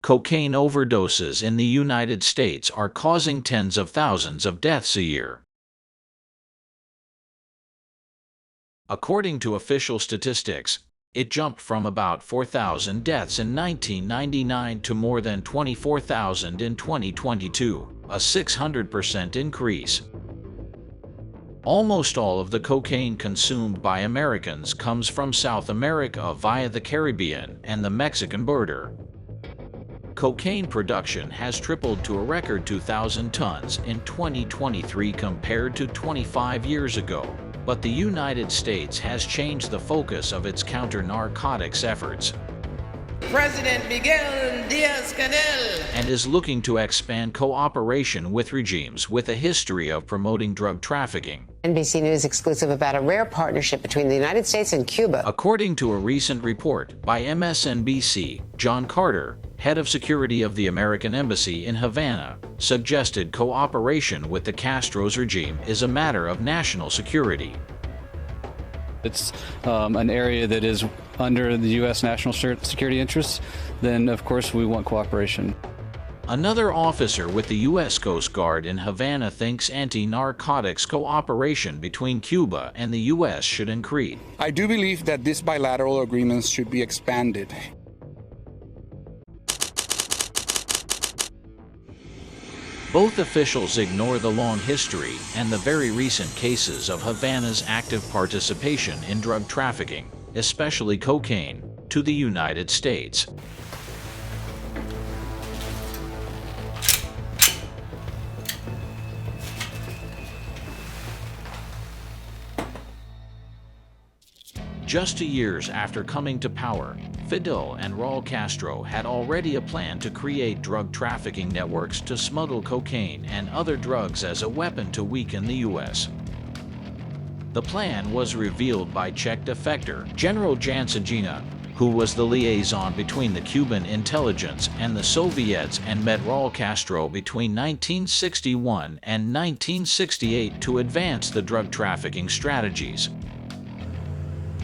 Cocaine overdoses in the United States are causing tens of thousands of deaths a year. According to official statistics, it jumped from about 4,000 deaths in 1999 to more than 24,000 in 2022, a 600% increase. Almost all of the cocaine consumed by Americans comes from South America via the Caribbean and the Mexican border. Cocaine production has tripled to a record 2,000 tons in 2023 compared to 25 years ago, but the United States has changed the focus of its counter-narcotics efforts. President Miguel Diaz-Canel And is looking to expand cooperation with regimes with a history of promoting drug trafficking. NBC News exclusive about a rare partnership between the United States and Cuba. According to a recent report by MSNBC, John Carter, head of security of the American Embassy in Havana, suggested cooperation with the Castro's regime is a matter of national security. It's an area that is under the U.S. national security interests, then of course we want cooperation. Another officer with the U.S. Coast Guard in Havana thinks anti-narcotics cooperation between Cuba and the U.S. should increase. I do believe that these bilateral agreements should be expanded. Both officials ignore the long history and the very recent cases of Havana's active participation in drug trafficking, especially cocaine, to the United States. Just 2 years after coming to power, Fidel and Raul Castro had already a plan to create drug trafficking networks to smuggle cocaine and other drugs as a weapon to weaken the U.S. The plan was revealed by Czech defector General Jansagina, who was the liaison between the Cuban intelligence and the Soviets and met Raul Castro between 1961 and 1968 to advance the drug trafficking strategies.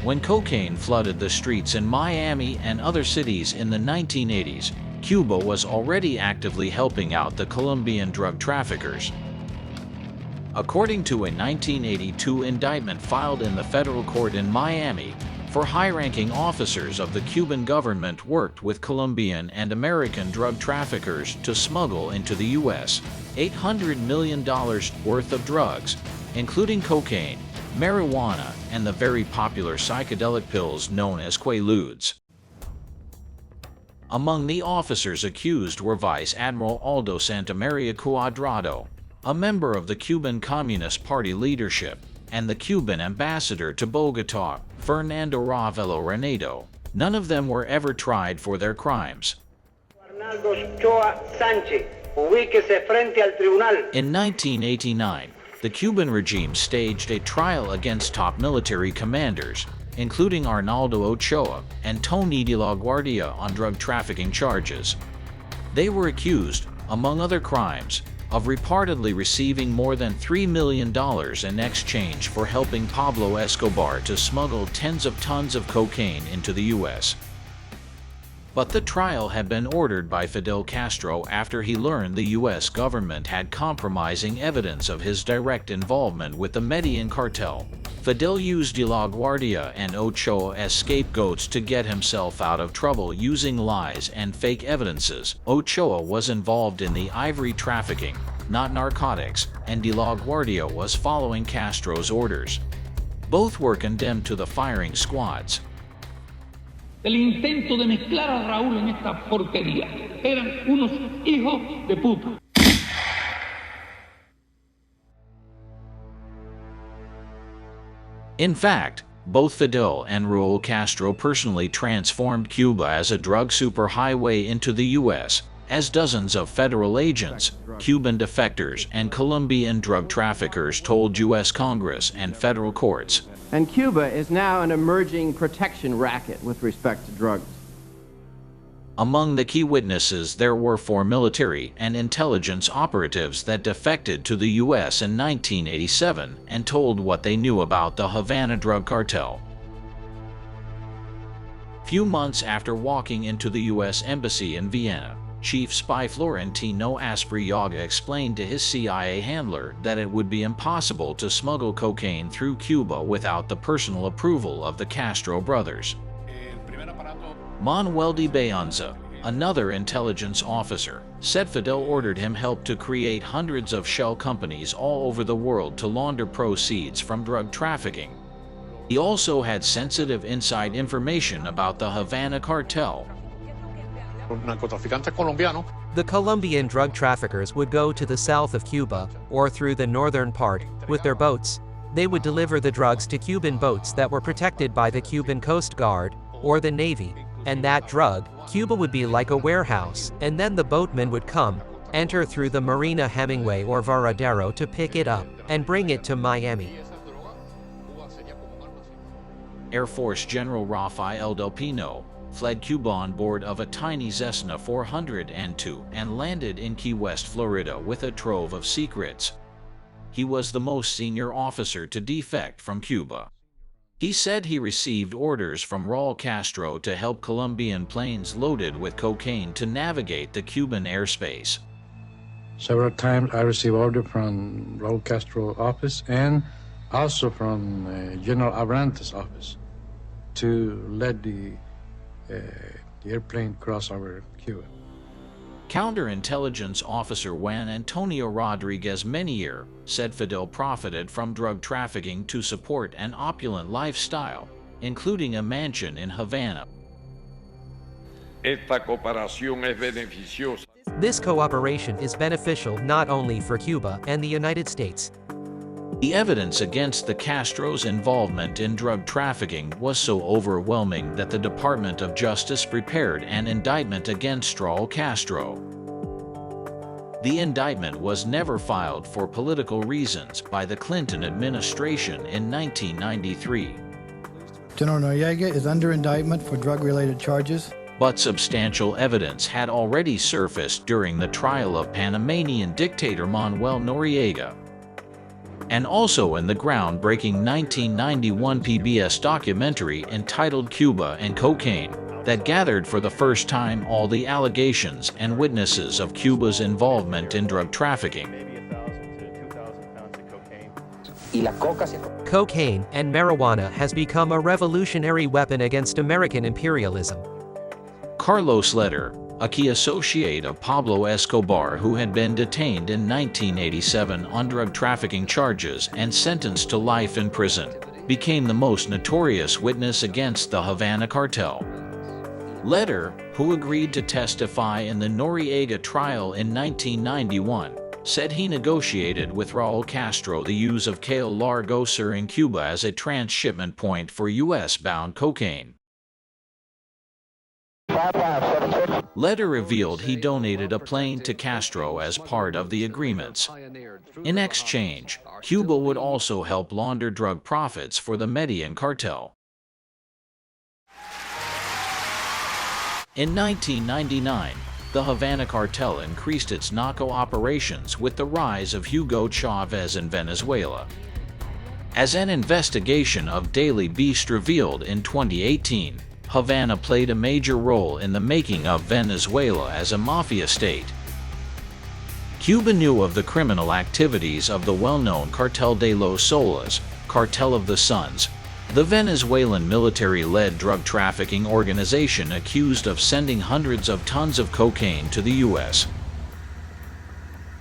When cocaine flooded the streets in Miami and other cities in the 1980s, Cuba was already actively helping out the Colombian drug traffickers. According to a 1982 indictment filed in the federal court in Miami, for high-ranking officers of the Cuban government worked with Colombian and American drug traffickers to smuggle into the U.S. $800 million worth of drugs, including cocaine, marijuana, and the very popular psychedelic pills known as Quaaludes. Among the officers accused were Vice Admiral Aldo Santamaria Cuadrado, a member of the Cuban Communist Party leadership, and the Cuban ambassador to Bogotá, Fernando Ravelo Renedo. None of them were ever tried for their crimes. In 1989, the Cuban regime staged a trial against top military commanders, including Arnaldo Ochoa and Tony de la Guardia on drug trafficking charges. They were accused, among other crimes, of reportedly receiving more than $3 million in exchange for helping Pablo Escobar to smuggle tens of tons of cocaine into the U.S. But the trial had been ordered by Fidel Castro after he learned the U.S. government had compromising evidence of his direct involvement with the Medellin cartel. Fidel used de la Guardia and Ochoa as scapegoats to get himself out of trouble using lies and fake evidences. Ochoa was involved in the ivory trafficking, not narcotics, and de la Guardia was following Castro's orders. Both were condemned to the firing squads. El intento de mezclar a Raúl en esta porquería. Eran unos hijos de puta. In fact, both Fidel and Raúl Castro personally transformed Cuba as a drug superhighway into the U.S., as dozens of federal agents, Cuban defectors, and Colombian drug traffickers told U.S. Congress and federal courts. And Cuba is now an emerging protection racket with respect to drugs. Among the key witnesses there were 4 military and intelligence operatives that defected to the U.S. in 1987 and told what they knew about the Havana drug cartel. Few months after walking into the U.S. Embassy in Vienna, Chief Spy Florentino Aspriaga explained to his CIA handler that it would be impossible to smuggle cocaine through Cuba without the personal approval of the Castro brothers. Manuel de Beonza, another intelligence officer, said Fidel ordered him help to create hundreds of shell companies all over the world to launder proceeds from drug trafficking. He also had sensitive inside information about the Havana Cartel. The Colombian drug traffickers would go to the south of Cuba, or through the northern part, with their boats. They would deliver the drugs to Cuban boats that were protected by the Cuban Coast Guard, or the Navy, and that drug, Cuba would be like a warehouse, and then the boatmen would come, enter through the Marina Hemingway or Varadero to pick it up, and bring it to Miami. Air Force General Rafael Del Pino fled Cuba on board of a tiny Cessna 402 and landed in Key West, Florida with a trove of secrets. He was the most senior officer to defect from Cuba. He said he received orders from Raul Castro to help Colombian planes loaded with cocaine to navigate the Cuban airspace. Several times I received orders from Raul Castro's office and also from General Abrantes' office to let the airplane cross over Cuba. Counterintelligence officer Juan Antonio Rodriguez Menier said Fidel profited from drug trafficking to support an opulent lifestyle, including a mansion in Havana. This cooperation is beneficial not only for Cuba and the United States. The evidence against the Castro's involvement in drug trafficking was so overwhelming that the Department of Justice prepared an indictment against Raul Castro. The indictment was never filed for political reasons by the Clinton administration in 1993. General Noriega is under indictment for drug-related charges. But substantial evidence had already surfaced during the trial of Panamanian dictator Manuel Noriega, and also in the groundbreaking 1991 PBS documentary entitled Cuba and Cocaine, that gathered for the first time all the allegations and witnesses of Cuba's involvement in drug trafficking. Cocaine and marijuana has become a revolutionary weapon against American imperialism. Carlos Leder, a key associate of Pablo Escobar who had been detained in 1987 on drug trafficking charges and sentenced to life in prison, became the most notorious witness against the Havana Cartel. Leder, who agreed to testify in the Noriega trial in 1991, said he negotiated with Raul Castro the use of Cayo Largo Sur in Cuba as a transshipment point for U.S.-bound cocaine. Leder revealed he donated a plane to Castro as part of the agreements. In exchange, Cuba would also help launder drug profits for the Medellin cartel. In 1999, the Havana Cartel increased its narco operations with the rise of Hugo Chavez in Venezuela. As an investigation of Daily Beast revealed in 2018, Havana played a major role in the making of Venezuela as a mafia state. Cuba knew of the criminal activities of the well-known Cartel de los Soles, Cartel of the Suns, the Venezuelan military-led drug trafficking organization accused of sending hundreds of tons of cocaine to the U.S.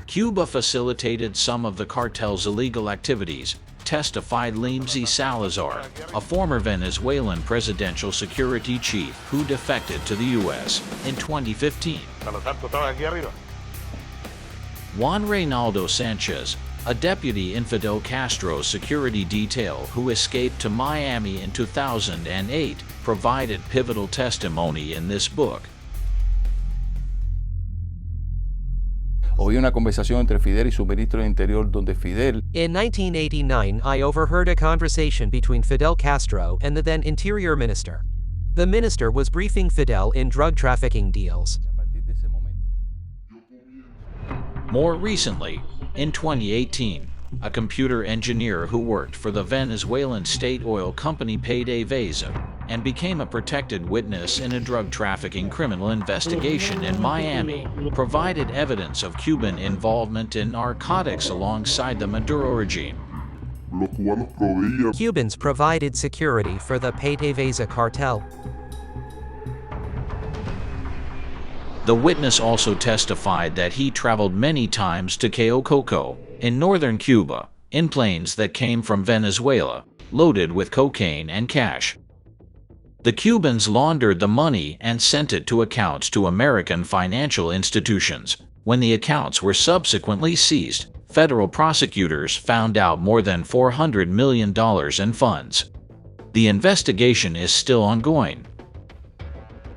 Cuba facilitated some of the cartel's illegal activities, testified Limzy Salazar, a former Venezuelan presidential security chief who defected to the U.S. in 2015. Juan Reynaldo Sanchez, a deputy in Fidel Castro's security detail who escaped to Miami in 2008, provided pivotal testimony in this book. Oí una conversación entre Fidel y su ministro de Interior donde Fidel... In 1989, I overheard a conversation between Fidel Castro and the then Interior Minister. The minister was briefing Fidel in drug trafficking deals. More recently, in 2018, a computer engineer who worked for the Venezuelan state oil company PDVSA and became a protected witness in a drug trafficking criminal investigation in Miami, provided evidence of Cuban involvement in narcotics alongside the Maduro regime. Cubans provided security for the PDVSA cartel. The witness also testified that he traveled many times to Cayo Coco, in northern Cuba, in planes that came from Venezuela, loaded with cocaine and cash. The Cubans laundered the money and sent it to accounts to American financial institutions. When the accounts were subsequently seized, federal prosecutors found out more than $400 million in funds. The investigation is still ongoing.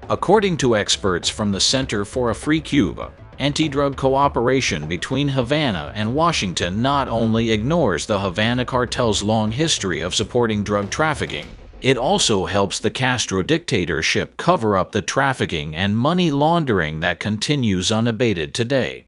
According to experts from the Center for a Free Cuba, anti-drug cooperation between Havana and Washington not only ignores the Havana Cartel's long history of supporting drug trafficking, it also helps the Castro dictatorship cover up the trafficking and money laundering that continues unabated today.